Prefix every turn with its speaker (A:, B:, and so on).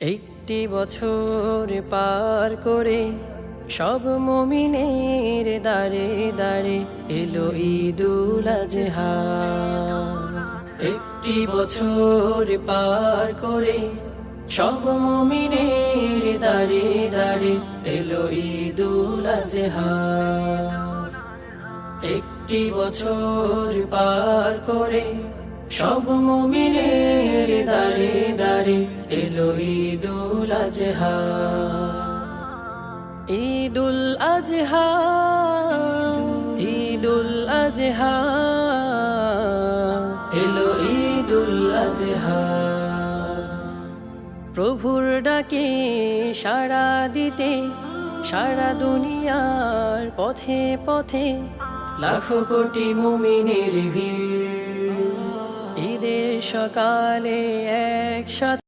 A: একটি বছর পার করে সব মুমিনের দাঁড়ে দাঁড়ে এলো ঈদুল আজহা। একটি বছর পার করে সব মুমিনের দাঁড়ে দাঁড়ে এলো ঈদুল আজহা। একটি বছর পার করে সব মুমিনের দাঁড়ে দাঁড়ে এলো ঈদুল আজহা। ঈদুল আজহা, ঈদুল আজহা, এলো ঈদুল আজহা। প্রভুর ডাকে সাড়া দিতে সারা দুনিয়ার পথে পথে লাখো কোটি মুমিনের ভিড়। ঈদের সকালে একসাথে